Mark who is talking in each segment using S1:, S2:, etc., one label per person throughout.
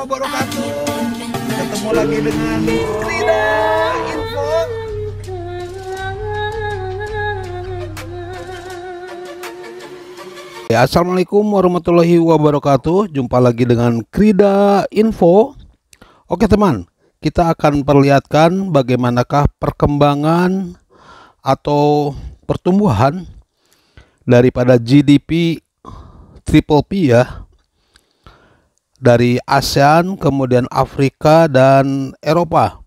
S1: wabarakatuh. Ketemu lagi dengan Krida Info. Ya, assalamualaikum warahmatullahi wabarakatuh. Jumpa lagi dengan Krida Info. Oke teman, kita akan perlihatkan bagaimanakah perkembangan atau pertumbuhan daripada GDP Triple P ya, dari ASEAN, kemudian Afrika dan Eropa,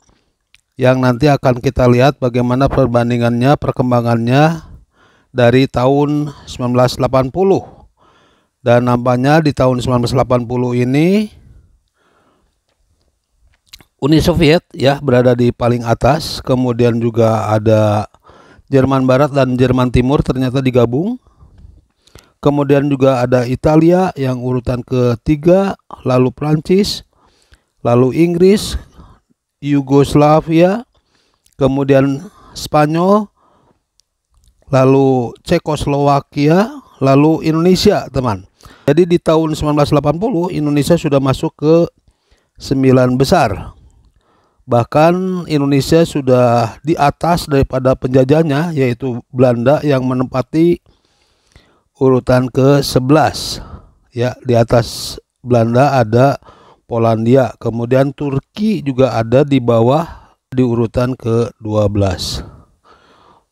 S1: yang nanti akan kita lihat bagaimana perbandingannya, perkembangannya dari tahun 1980. Dan nampaknya di tahun 1980 ini Uni Soviet ya berada di paling atas, kemudian juga ada Jerman Barat dan Jerman Timur ternyata digabung. Kemudian juga ada Italia yang urutan ketiga, lalu Prancis, lalu Inggris, Yugoslavia, kemudian Spanyol, lalu Cekoslowakia, lalu Indonesia teman. Jadi di tahun 1980 Indonesia sudah masuk ke 9 besar. Bahkan Indonesia sudah di atas daripada penjajahnya, yaitu Belanda yang menempati urutan ke-11 ya. Di atas Belanda ada Polandia, kemudian Turki juga ada di bawah di urutan ke-12.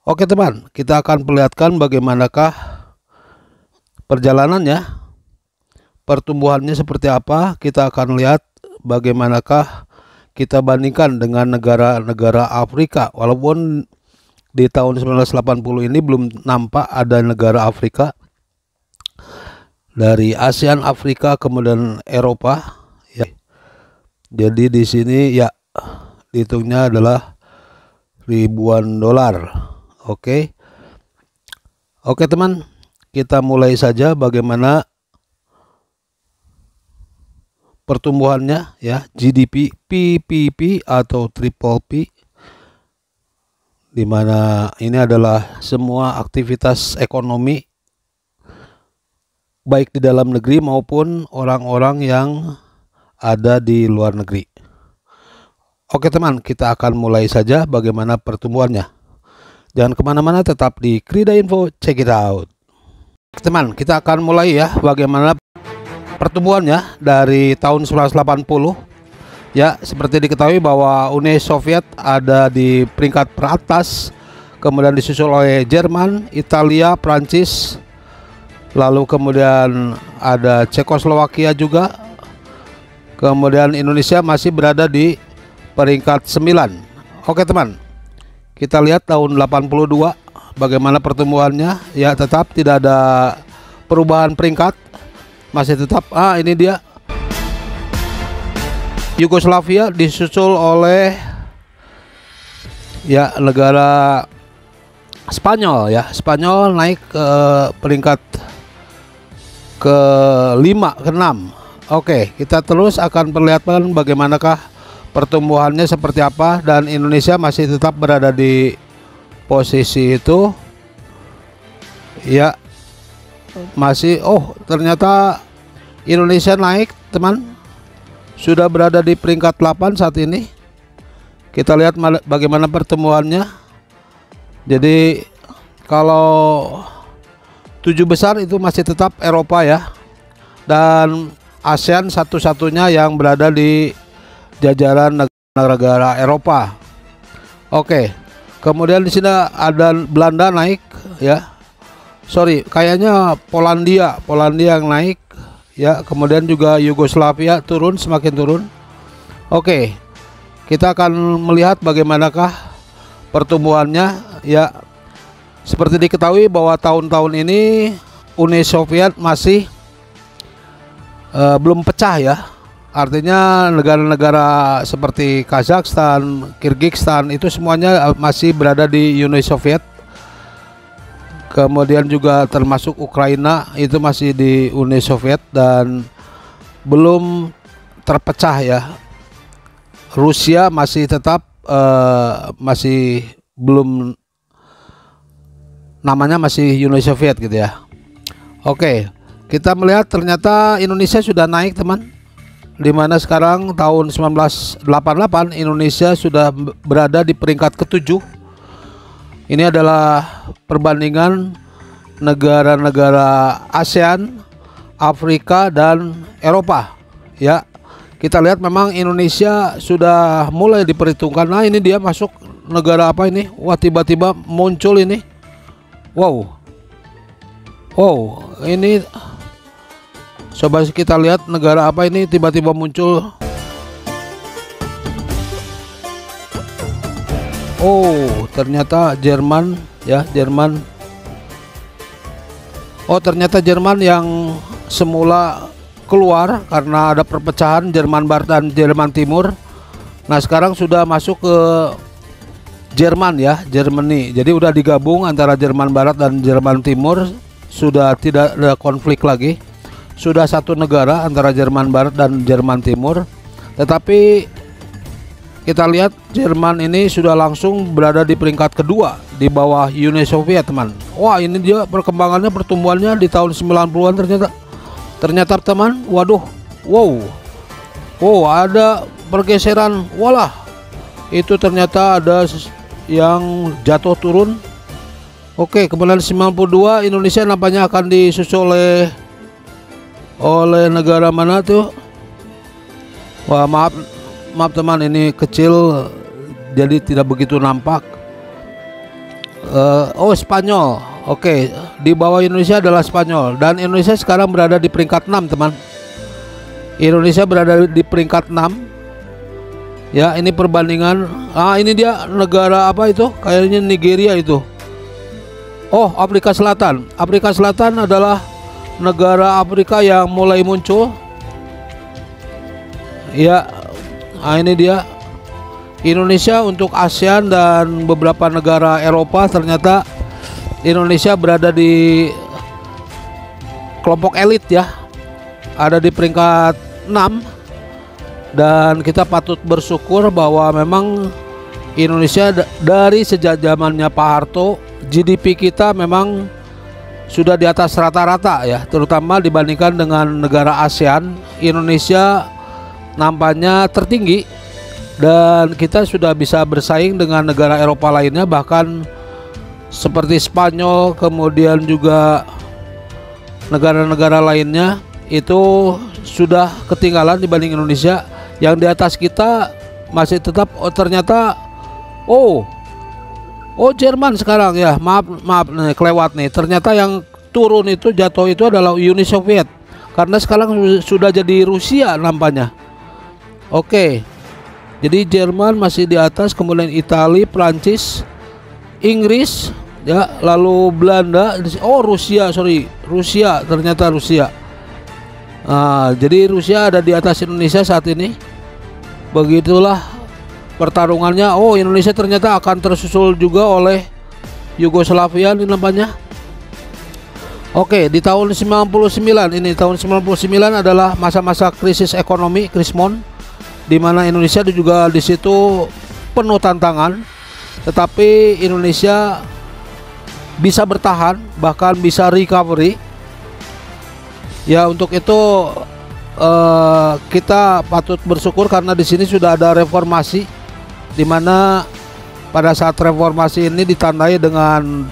S1: Oke teman, kita akan perlihatkan bagaimanakah perjalanannya, pertumbuhannya seperti apa. Kita akan lihat bagaimanakah kita bandingkan dengan negara-negara Afrika. Walaupun di tahun 1980 ini belum nampak ada negara Afrika. Dari ASEAN, Afrika, kemudian Eropa ya. Jadi di sini ya dihitungnya adalah ribuan dolar. Oke teman, kita mulai saja bagaimana pertumbuhannya ya. GDP PPP atau Triple P, dimana ini adalah semua aktivitas ekonomi baik di dalam negeri maupun orang-orang yang ada di luar negeri. Oke teman, kita akan mulai saja bagaimana pertumbuhannya. Jangan kemana-mana, tetap di Krida Info, check it out. Teman, kita akan mulai ya bagaimana pertumbuhannya dari tahun 1980 ya. Seperti diketahui bahwa Uni Soviet ada di peringkat teratas, kemudian disusul oleh Jerman, Italia, Prancis, lalu kemudian ada Cekoslowakia juga. Kemudian Indonesia masih berada di peringkat 9. Oke teman, kita lihat tahun 82 bagaimana pertumbuhannya ya. Tetap tidak ada perubahan peringkat, masih tetap ini dia Yugoslavia, disusul oleh ya negara Spanyol ya. Spanyol naik ke peringkat ke-5, ke-6. Oke, kita terus akan perlihatkan bagaimanakah pertumbuhannya seperti apa, dan Indonesia masih tetap berada di posisi itu ya. Masih ternyata Indonesia naik teman, sudah berada di peringkat 8 saat ini. Kita lihat bagaimana pertumbuhannya. Jadi kalau 7 besar itu masih tetap Eropa ya, dan ASEAN satu-satunya yang berada di jajaran negara-negara Eropa. Oke, kemudian di sini ada Belanda naik ya. Sorry, kayaknya Polandia yang naik ya. Kemudian juga Yugoslavia turun, semakin turun. Oke, kita akan melihat bagaimanakah pertumbuhannya ya. Seperti diketahui bahwa tahun-tahun ini Uni Soviet masih belum pecah ya. Artinya negara-negara seperti Kazakhstan, Kyrgyzstan itu semuanya masih berada di Uni Soviet. Kemudian juga termasuk Ukraina itu masih di Uni Soviet dan belum terpecah ya. Rusia masih tetap masih belum, namanya masih Uni Soviet gitu ya. Oke, kita melihat ternyata Indonesia sudah naik teman. dimana sekarang tahun 1988 Indonesia sudah berada di peringkat ke-7. Ini adalah perbandingan negara-negara ASEAN, Afrika, dan Eropa. Ya, kita lihat memang Indonesia sudah mulai diperhitungkan. Nah, ini dia masuk negara apa ini? Wah, tiba-tiba muncul ini. Wow, ini coba kita lihat negara apa ini tiba-tiba muncul. Oh, ternyata Jerman ya, Jerman. Oh, ternyata Jerman yang semula keluar karena ada perpecahan Jerman Barat dan Jerman Timur. Nah, sekarang sudah masuk ke Jerman ya, Germany. Jadi udah digabung antara Jerman Barat dan Jerman Timur, sudah tidak ada konflik lagi. Sudah satu negara antara Jerman Barat dan Jerman Timur. Tetapi kita lihat Jerman ini sudah langsung berada di peringkat kedua di bawah Uni Soviet, teman. Wah, ini dia perkembangannya, pertumbuhannya di tahun 90-an ternyata teman. Waduh. Wow, ada pergeseran. Walah, itu ternyata ada yang jatuh turun. Oke, kemudian 92 Indonesia nampaknya akan disusul oleh negara mana tuh? Wah, maaf teman, ini kecil jadi tidak begitu nampak. Oh, Spanyol. Oke, di bawah Indonesia adalah Spanyol, dan Indonesia sekarang berada di peringkat 6, teman. Indonesia berada di peringkat 6. Ya, ini perbandingan. Ini dia negara apa itu? Kayaknya Nigeria itu. Oh, Afrika Selatan. Afrika Selatan adalah negara Afrika yang mulai muncul. Ya, ini dia. Indonesia untuk ASEAN dan beberapa negara Eropa, ternyata Indonesia berada di kelompok elit ya. Ada di peringkat 6. Dan kita patut bersyukur bahwa memang Indonesia dari sejak zamannya Pak Harto, GDP kita memang sudah di atas rata-rata ya, terutama dibandingkan dengan negara ASEAN. Indonesia nampaknya tertinggi, dan kita sudah bisa bersaing dengan negara Eropa lainnya, bahkan seperti Spanyol, kemudian juga negara-negara lainnya itu sudah ketinggalan dibanding Indonesia. Yang di atas kita masih tetap ternyata Jerman sekarang ya. Maaf nih, kelewat nih. Ternyata yang turun itu, jatuh itu adalah Uni Soviet, karena sekarang sudah jadi Rusia nampaknya. Oke, jadi Jerman masih di atas, kemudian Italia, Prancis, Inggris ya, lalu Belanda. Rusia, ternyata Rusia. Jadi Rusia ada di atas Indonesia saat ini. Begitulah pertarungannya. Indonesia ternyata akan tersusul juga oleh Yugoslavia ini nampaknya. Oke, di tahun 99 ini, tahun 99 adalah masa-masa krisis ekonomi, Krismon, di mana Indonesia juga di situ penuh tantangan, tetapi Indonesia bisa bertahan, bahkan bisa recovery. Ya, untuk itu kita patut bersyukur karena di sini sudah ada reformasi, di mana pada saat reformasi ini ditandai dengan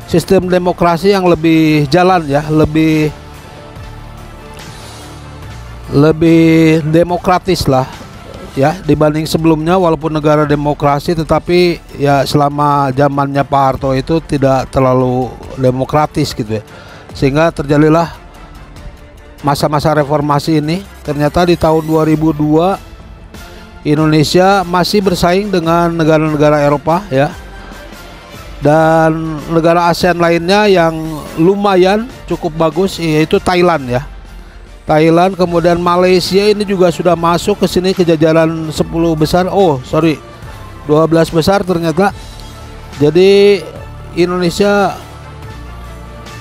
S1: sistem demokrasi yang lebih jalan ya, lebih demokratis lah ya dibanding sebelumnya. Walaupun negara demokrasi, tetapi ya selama zamannya Pak Harto itu tidak terlalu demokratis gitu ya, sehingga terjadilah masa-masa reformasi ini. Ternyata di tahun 2002 Indonesia masih bersaing dengan negara-negara Eropa ya, dan negara ASEAN lainnya yang lumayan cukup bagus, yaitu Thailand ya. Thailand, kemudian Malaysia ini juga sudah masuk ke sini ke jajaran 10 besar. 12 besar ternyata. Jadi Indonesia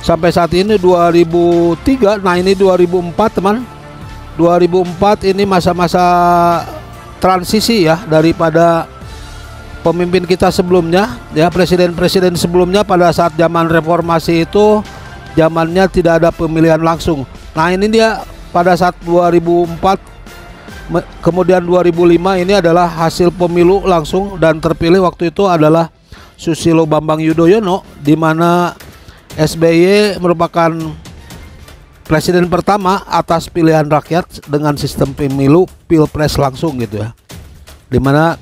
S1: sampai saat ini 2003, nah ini 2004 teman. 2004 ini masa-masa transisi ya, daripada pemimpin kita sebelumnya ya, presiden-presiden sebelumnya pada saat zaman reformasi itu zamannya tidak ada pemilihan langsung. Nah, ini dia pada saat 2004 Kemudian 2005 ini adalah hasil pemilu langsung dan terpilih waktu itu adalah Susilo Bambang Yudhoyono, di mana SBY merupakan presiden pertama atas pilihan rakyat dengan sistem pemilu pilpres langsung gitu ya. Dimana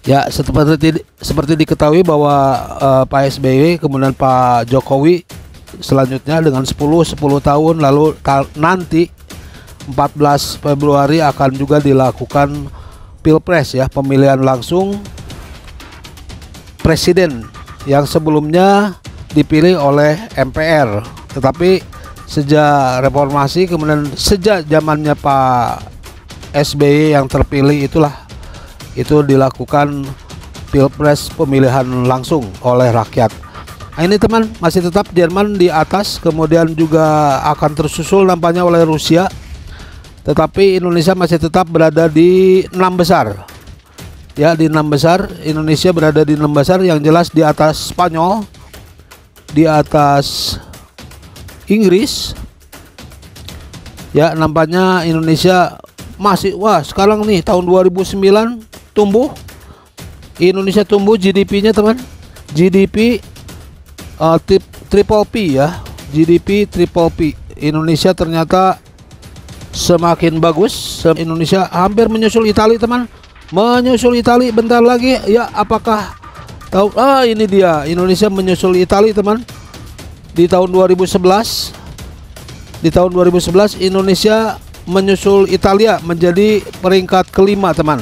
S1: ya seperti diketahui bahwa Pak SBY kemudian Pak Jokowi selanjutnya dengan 10 tahun lalu nanti 14 Februari akan juga dilakukan pilpres ya, pemilihan langsung presiden yang sebelumnya dipilih oleh MPR. Tetapi sejak reformasi kemudian sejak zamannya Pak SBY yang terpilih itu dilakukan pilpres pemilihan langsung oleh rakyat. Nah, ini teman, masih tetap Jerman di atas, kemudian juga akan tersusul nampaknya oleh Rusia. Tetapi Indonesia masih tetap berada di 6 besar. Ya, di 6 besar. Indonesia berada di 6 besar, yang jelas di atas Spanyol, di atas Inggris. Ya, nampaknya Indonesia masih, wah sekarang nih tahun 2009 tumbuh. Indonesia tumbuh GDP-nya teman. GDP triple P ya. GDP triple P. Indonesia ternyata semakin bagus. Indonesia hampir menyusul Italia teman, menyusul Italia bentar lagi ya. Apakah tahu? Ini dia, Indonesia menyusul Italia teman. Di tahun 2011, di tahun 2011 Indonesia menyusul Italia menjadi peringkat kelima teman.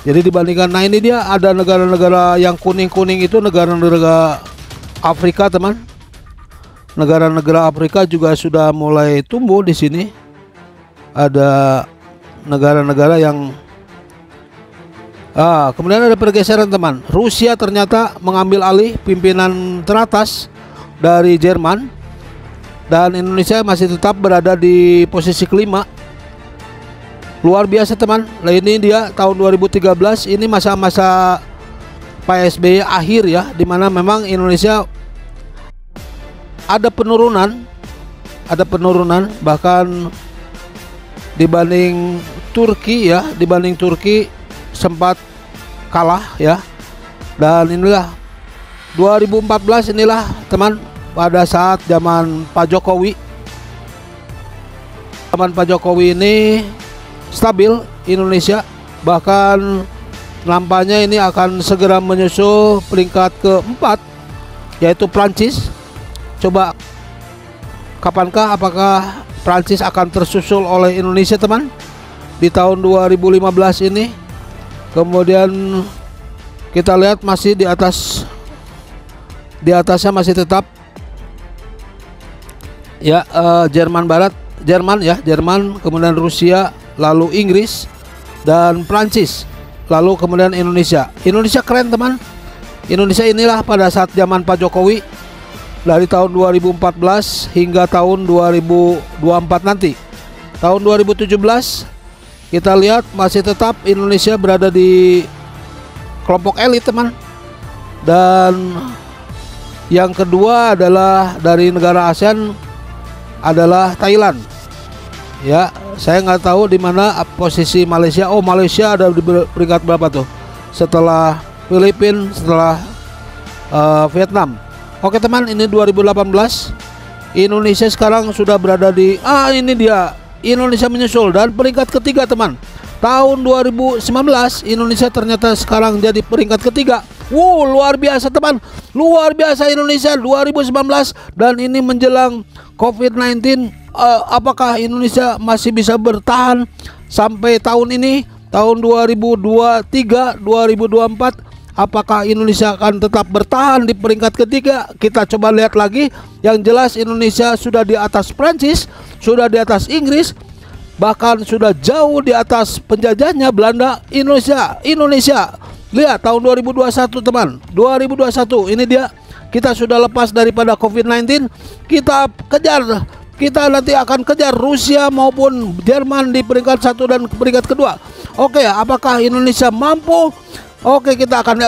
S1: Jadi dibandingkan, nah ini dia, ada negara-negara yang kuning-kuning itu negara-negara Afrika teman. Negara-negara Afrika juga sudah mulai tumbuh di sini. Ada negara-negara yang kemudian ada pergeseran teman. Rusia ternyata mengambil alih pimpinan teratas dari Jerman, dan Indonesia masih tetap berada di posisi kelima. Luar biasa teman. Nah ini dia tahun 2013, ini masa-masa Pak SBY akhir ya, dimana memang Indonesia ada penurunan, bahkan dibanding Turki ya, dibanding Turki sempat kalah ya. Dan inilah 2014, inilah teman, pada saat zaman Pak Jokowi. Zaman Pak Jokowi ini stabil Indonesia, bahkan nampaknya ini akan segera menyusul peringkat keempat, yaitu Prancis. Coba kapankah, apakah Prancis akan tersusul oleh Indonesia teman di tahun 2015 ini? Kemudian kita lihat masih di atasnya masih tetap ya, Jerman Barat, Jerman, kemudian Rusia, lalu Inggris dan Prancis, lalu kemudian Indonesia. Indonesia keren teman. Indonesia inilah pada saat zaman Pak Jokowi dari tahun 2014 hingga tahun 2024 nanti. Tahun 2017 kita lihat masih tetap Indonesia berada di kelompok elit teman. Dan yang kedua adalah dari negara ASEAN adalah Thailand. Ya, saya nggak tahu di mana posisi Malaysia. Oh, Malaysia ada di peringkat berapa tuh? Setelah Filipina, setelah Vietnam. Oke teman, ini 2018. Indonesia sekarang sudah berada di ini dia, Indonesia menyusul dan peringkat ketiga teman. Tahun 2019 Indonesia ternyata sekarang jadi peringkat ketiga. Wow, luar biasa teman. Luar biasa Indonesia 2019. Dan ini menjelang COVID-19, apakah Indonesia masih bisa bertahan sampai tahun ini, tahun 2023, 2024? Apakah Indonesia akan tetap bertahan di peringkat ketiga? Kita coba lihat lagi. Yang jelas Indonesia sudah di atas Prancis, sudah di atas Inggris, bahkan sudah jauh di atas penjajahnya Belanda. Indonesia lihat tahun 2021 teman, 2021 ini dia, kita sudah lepas daripada COVID-19. Kita kejar, kita nanti akan kejar Rusia maupun Jerman di peringkat 1 dan peringkat kedua. Oke, apakah Indonesia mampu? Oke, kita akan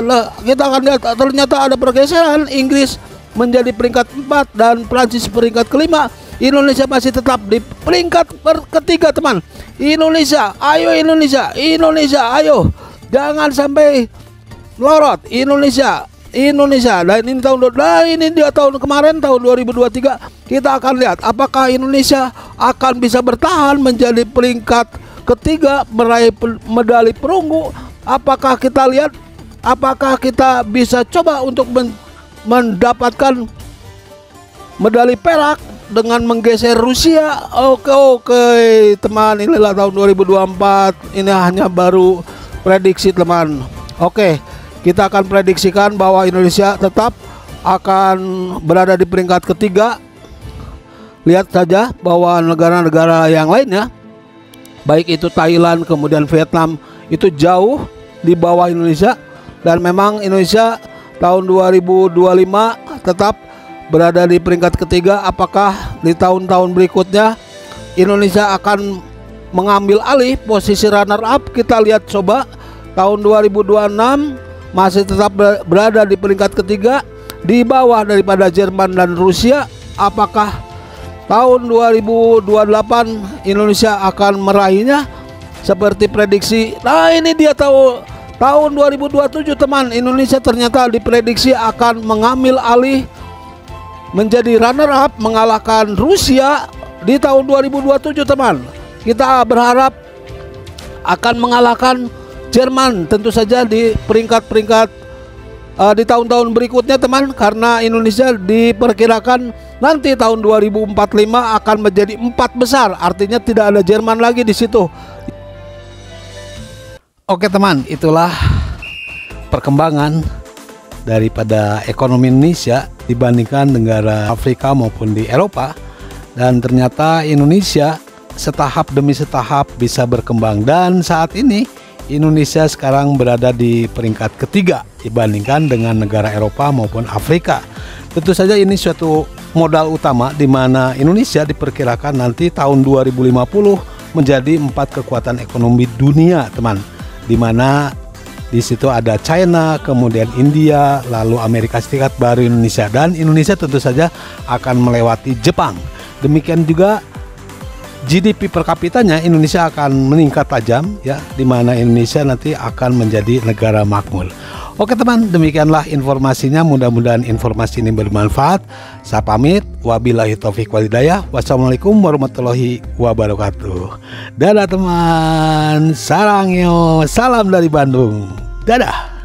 S1: lihat ternyata ada pergeseran. Inggris menjadi peringkat 4 dan Prancis peringkat kelima. Indonesia masih tetap di peringkat ketiga, teman. Indonesia, ayo Indonesia, Indonesia, ayo, jangan sampai melorot. Indonesia, Indonesia. Dan ini ini dia tahun kemarin, tahun 2023. Kita akan lihat apakah Indonesia akan bisa bertahan menjadi peringkat ketiga, meraih medali perunggu. Apakah kita lihat, apakah kita bisa coba untuk mendapatkan medali perak dengan menggeser Rusia. Oke teman, inilah tahun 2024. Ini hanya baru prediksi, teman. Oke, kita akan prediksikan bahwa Indonesia tetap akan berada di peringkat ketiga. Lihat saja bahwa negara-negara yang lainnya, baik itu Thailand kemudian Vietnam, itu jauh di bawah Indonesia. Dan memang Indonesia tahun 2025 tetap berada di peringkat ketiga. Apakah di tahun-tahun berikutnya Indonesia akan mengambil alih posisi runner up? Kita lihat coba. Tahun 2026 masih tetap berada di peringkat ketiga, di bawah daripada Jerman dan Rusia. Apakah tahun 2028 Indonesia akan meraihnya seperti prediksi? Nah, ini dia tahun 2027, teman. Indonesia ternyata diprediksi akan mengambil alih menjadi runner up, mengalahkan Rusia di tahun 2027, teman. Kita berharap akan mengalahkan Jerman tentu saja di peringkat-peringkat di tahun-tahun berikutnya, teman, karena Indonesia diperkirakan nanti tahun 2045 akan menjadi 4 besar, artinya tidak ada Jerman lagi di situ. Oke teman, itulah perkembangan daripada ekonomi Indonesia dibandingkan negara Afrika maupun di Eropa. Dan ternyata Indonesia setahap demi setahap bisa berkembang. Dan saat ini Indonesia sekarang berada di peringkat ketiga dibandingkan dengan negara Eropa maupun Afrika. Tentu saja ini suatu modal utama di mana Indonesia diperkirakan nanti tahun 2050 menjadi 4 kekuatan ekonomi dunia, teman. Di mana di situ ada China, kemudian India, lalu Amerika Serikat, baru Indonesia. Dan Indonesia tentu saja akan melewati Jepang. Demikian juga GDP per kapitanya Indonesia akan meningkat tajam, ya, di mana Indonesia nanti akan menjadi negara makmur. Oke teman, demikianlah informasinya. Mudah-mudahan informasi ini bermanfaat. Saya pamit. Wabillahi taufiq walhidayah. Wassalamualaikum warahmatullahi wabarakatuh. Dadah teman. Sarangyo. Salam dari Bandung. Dadah.